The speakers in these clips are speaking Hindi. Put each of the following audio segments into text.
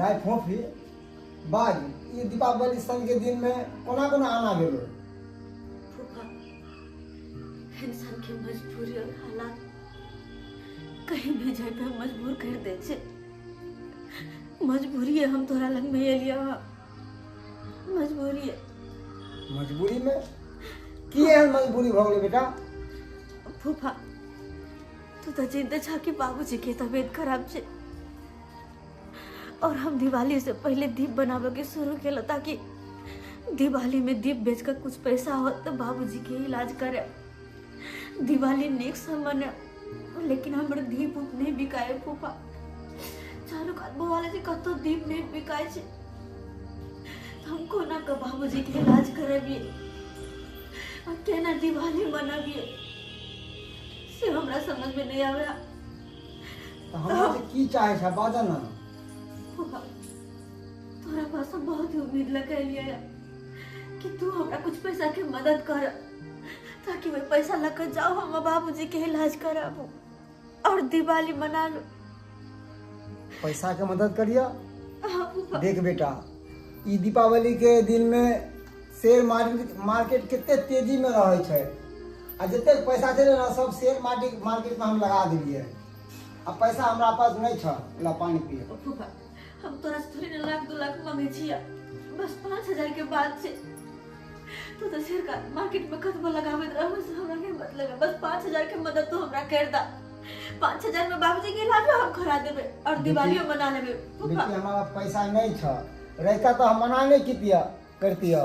दाई फोफी बाज ई दीपावली सन के दिन में कोना कोना आना गेलो फूफा इंसान के मजबूरी और हालात कहीं भी जाए पे मजबूर कर दे छे। मजबूरी है हम तोरा लग में एलिया मजबूरी है। मजबूरी में की है मजबूरी भ गेलै बेटा? फूफा तू तो चिंता छा कि बाबूजी की तबीयत खराब छे और हम दिवाली से पहले दीप बनावे के शुरू केलो ताकि दिवाली में दीप बेचकर कुछ पैसा हो तो बाबूजी के इलाज करे। दिवाली नेक्स्ट मने लेकिन हमर दीप उप नहीं बिकाए फूफा। चालू काट बोले जे कतो दीप नहीं बिकाए छे हम कोना के बाबूजी के इलाज करबिए और केना दिवाली मनाबिए से हमरा समझ में नहीं आवे। तो हमरा से की चाहे छ बाजा ना। तोरा पास हम बहुत ही उम्मीद लगा लिया है कि तू हमरा कुछ पैसा के मदद कर ताकि मैं पैसा लेकर जाओ हम बाबूजी के इलाज कराबो और दिवाली मना लो। पैसा के मदद करिया। हाँ, देख बेटा ई दीपावली के दिन में शेयर मार्केट कितने तेजी में रहे छे आ जते पैसा छे ना सब शेयर मार्केट में हम लगा दिलिए। अब पैसा हमरा पास नहीं छ ला पानी पिए। फूफा हम तोरा से थोड़ी ना लाख 2 लाख मांगे छिया बस 5000 के बाद से तो शेयर का मार्केट में कदम लगावे रहबे से हमरा के मतलब है बस 5000 के मदद तो हमरा कर दा। 5000 में बाबूजी के इलाज हम करा देबे और दिवाली मना लेबे। फूफा बेटी हमारा पैसा नहीं छ रहता तो हम मना नहीं कीतिया करतिया।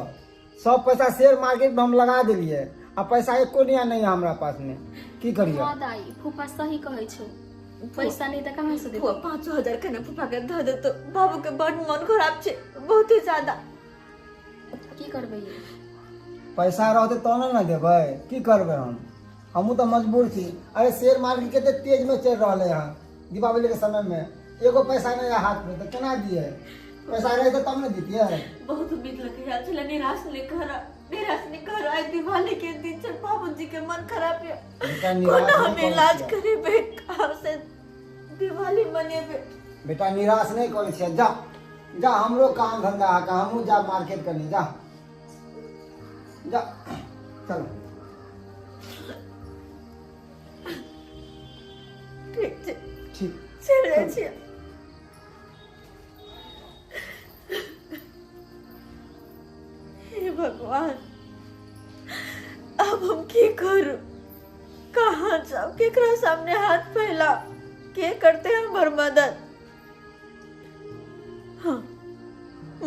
सब पैसा शेयर मार्केट में हम लगा दिलिए अब पैसा एको नहीं है हमरा पास में की करिए। हां दाई फूफा सही कहै छौ पैसा नहीं त कहां से देबो। 5000 के न फूफा के ध दे तो बाबू के बड़ मन खराब छे बहुत ही ज्यादा। की करबै ये पैसा रहते तो ना देबै की करबै हम तो मजबूर थी। अरे शेयर मार्केट कितने तेज में चल रहा है दीपावली के समय में एगो पैसा नहीं है हाथ में तो केना दिए। पैसा रहे तो तब न दीतिए। बहुत उम्मीद लगे यार चला निराश नहीं कर आज दिवाली के दिन से बाबूजी के मन खराब है कोना हम इलाज करेबे कहां से दिवाली मनेबे। बेटा निराश नहीं करे छे जा जा हमरो काम धंधा है हमहू जा मार्केट करने जा जा चलो। ठीक छे ठीक चले छिए। हे भगवान अब हम की करूं कहां जाओ केकरा सामने हाथ फैला के करते हमर मदद। हाँ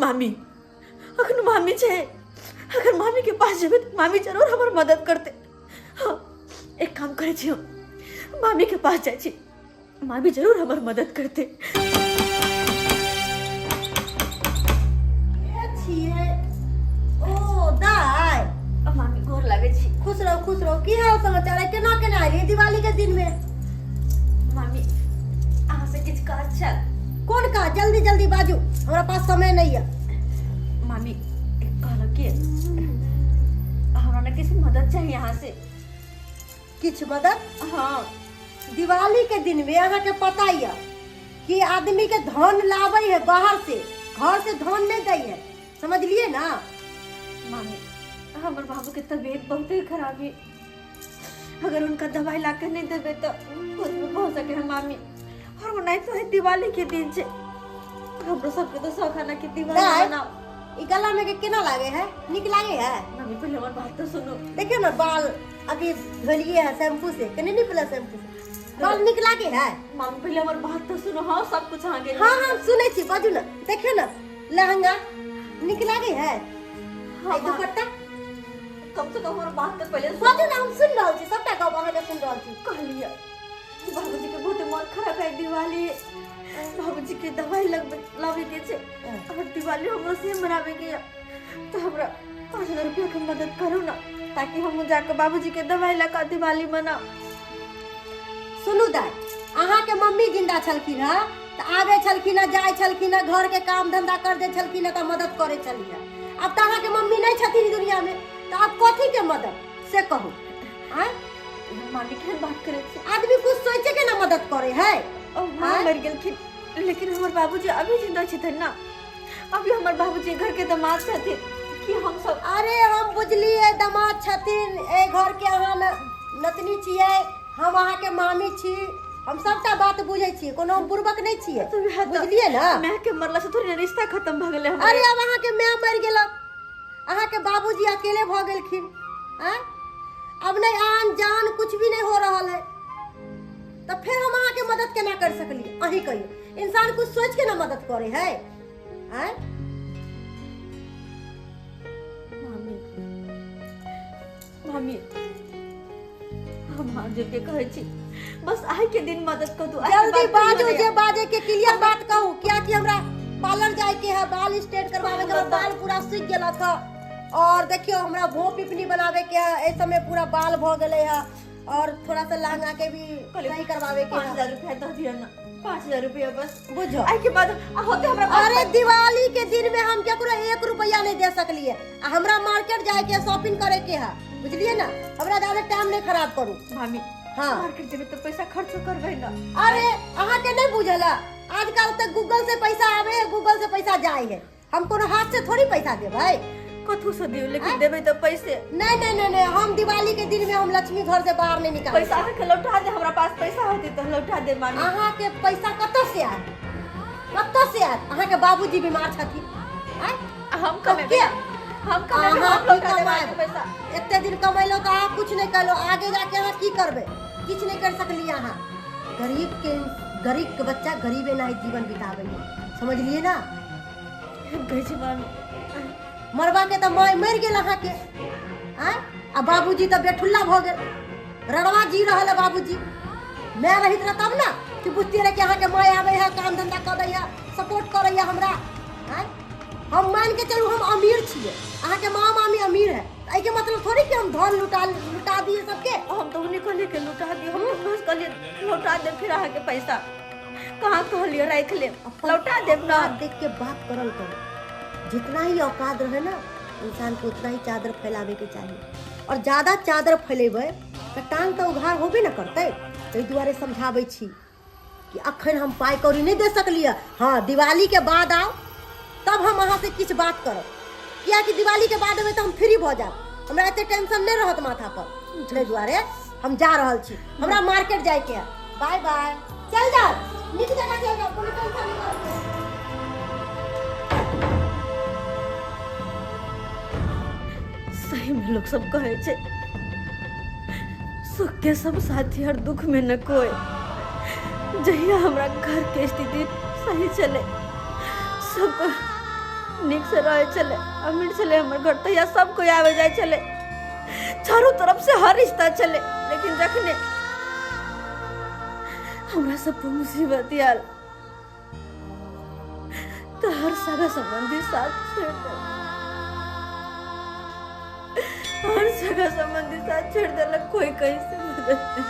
मामी अखन मामी छे अगर मामी के पास जेबे तो मामी जरूर हमर मदद करते। हाँ एक काम करे छी मामी के पास जाय छी मामी जरूर हमर मदद करते। मामी गोर लागे छी। खुश रहो की हाल समाचार है केना केना आइली दिवाली के दिन में? मामी अहाँ से किछ काज छल। कौन का जल्दी जल्दी बाजू हमरा पास समय नहीं है। मामी कहलो कि हमरा ने किसी मदद चाहिए यहाँ से। किछ मदद? हाँ दिवाली के दिन में अहाँ के पता ही है कि आदमी के धन लावे है बाहर से घर से धन नहीं दई है समझ लिए ना। मामी हमारे बाबू की तबीयत बहुत ही खराब है अगर उनका दवाई ला कर नहीं देवे तो कुछ भी हो सके है मामी। और वो नहीं तो है दिवाली के दिन से हम लोग सबके तो शौक है ना कि दिवाली मनाओ। ई गला में के केना लागे है निक लागे है? मामी पहले हमारी बात तो सुनो। देखिए ना बाल अभी धोलिए है शैम्पू से कने नहीं पहले शैम्पू से बाल निक लागे है। मामी पहले हमारी बात तो सुनो। हाँ सब कुछ आगे। हाँ हाँ सुने छी बाजू ना। देखिए ना लहंगा निक लागे है। हाँ, दुपट्टा कम से कम हमारी बात तो पहले बाजू ना हम सुन रहल छी सबटा गप अहाँ के सुन रहल छी। कह लिया बाबूजी के बहुत मन खराब है दिवाली बाबूजी के दवाई लावे के छे और दिवाली हमरा से मनावे के तो हमरा 5000 रुपया के मदद करो ना ताकि हम जाकर बाबूजी के दवाई लगा दिवाली मनाओ। सुनू दाई अहाँ के मम्मी जिंदा छलखिन है तो आवे छलखिन है जाय छलखिन है घर के काम धंधा कर दे छलखिन है तो मदद करे छलिन है। अब तो अहाँ के मम्मी नहीं छथिन दुनिया में तो अब कथी के मदद से कहू। मामी के बात करे छे आदमी कुछ सोचे के ना मदद करे है। ओ मां मर गेलखिन लेकिन हमारे बाबूजी अभी जिंदा छथिन ना। अभी हमारे बाबूजी घर के दामाद छथिन कि हम सब। अरे हम बुझलिए दामाद छथिन, ए घर के अहाँ नतनी छियै, हम अहाँ के मामी छी, हम सबटा बात बुझे छी, कोनो हम बुर्बक नहीं छियै, बुझलिए ना। मैं के मरला से थोड़ी रिश्ता खत्म भ गेले। अरे अब अहाँ के मैं मर गेलक, अहाँ के बाबूजी अकेले भ गेलखिन, हैं? अब नहीं आन जान कुछ भी नहीं हो रहा है, तो फिर हम अहाँ के मदद केना कर सकली? अही कहियो, इंसान कुछ सोच के ना मदद करे है, हैं? मामी हम हाथ जोड़ के कहै छी, बस आइ के दिन मदद कर दू। जल्दी बाजो, जे बाजे के क्लियर बात कहू। क्या कि हमरा पार्लर जाए के है, बाल स्ट्रेट करवावे के, बाल पूरा सूख गेला था, और देखियो हमरा भो पिपनी बनावे के है, ए समय पूरा बाल भ गेले है, और थोड़ा सा लहंगा के भी सही करवावे के है। 5000 रुपया दे दिया ना, 5000 रुपया बस। बुझो आइ के बाद होते हमरा। अरे दिवाली के दिन में हम केकरो 1 रुपया नहीं दे सकलिए, हमरा मार्केट जाए के शॉपिंग करे के है, बुझलिए ना। हमरा ज्यादा टाइम नहीं खराब करू मामी। हाँ मार्केट जेबे तो पैसा खर्च करबे ना। अरे अहाँ के नहीं बुझला, आजकल तक गूगल से पैसा आवे है, गूगल से पैसा जाए है, हम कोनो हाथ से थोड़ी पैसा देबै। कथु से दियो, लेकिन देबे तो पैसे। नहीं नहीं नहीं नहीं, हम दिवाली के दिन में हम लक्ष्मी घर से बाहर नहीं निकाल। पैसा के लौटा दे, हमरा पास पैसा होते तो लौटा दे मामी। अहाँ के पैसा कत्तो से आत, कत्तो से आत? अहाँ के बाबूजी बीमार छथिन, हैं? हम कमेबे, हम कमेबे, अहाँ हम लौटा की दे कमाएब? पैसा। एते दिन कमैलो तो अहाँ कुछ नहीं करो, आगे जाके अहाँ की करबे? कुछ नहीं कर सकली अहाँ। गरीब के बच्चा गरीबे नहीं जीवन बितावे, समझ लिए ना। कहै छी मामी, मरबा के तो माय मर गेल अहाँ के, हैं? आ बाबूजी तो बेठुल्ला भ गेल, रड़वा जी रहल है बाबूजी। मैं रहित रह तब ना कि बुझती रहे कि अहाँ के माय आवे है, काम धंधा कर दै है, सपोर्ट करे है हमरा, हैं? हम मान के चलू हम अमीर छिए, अहाँ के माँ मामी अमीर है, एहि के मतलब थोड़ी कि हम धन लुटा दिए सबके। हम तो उन्हीं कहलिए के लुटा दियो, हम बस कहलिए लौटा दे, फिर आके पैसा कहाँ कहलिए राख ले, लौटा देब ना। देख के बात करल करो, जितना ही औकात रहे ना इंसान को उतना ही चादर फैलावे के चाहिए, और ज्यादा चादर फैलेबै तो टांग तो उघार होबे न करते। ताहि दुआरे समझाबै छी कि अखन हम पाई कौड़ी नहीं दे सकलिए, हाँ दिवाली के बाद आओ तब हम अहाँ से किछ बात करब, किया कि दिवाली के बाद में तो हम फ्री भ जाब, हमरा एते टेंशन नहीं रहत माथा पर। ताहि दुआरे हम जा रहल छी, हमरा मार्केट जाए के है। बाय बाय, चल जाओ, नीक जगह चल जाओ, कोनो टेंशन नहीं करते। सही में लोग सब कहे छे, सुख के सब साथी और दुख में न कोई। जहिया हमरा घर के स्थिति सही चले, सब निक से रहे चले, अमीर चले हमर घर, तहिया सब कोई आवे जाए चले, चारों तरफ से हर रिश्ता चले। लेकिन जखने हमरा सब पर मुसीबत आयल तो हर सगा संबंधी साथ छोड़ दे, हर जगह संबंधी साथ छोड़ देलक, कोई कहीं से मदद नहीं।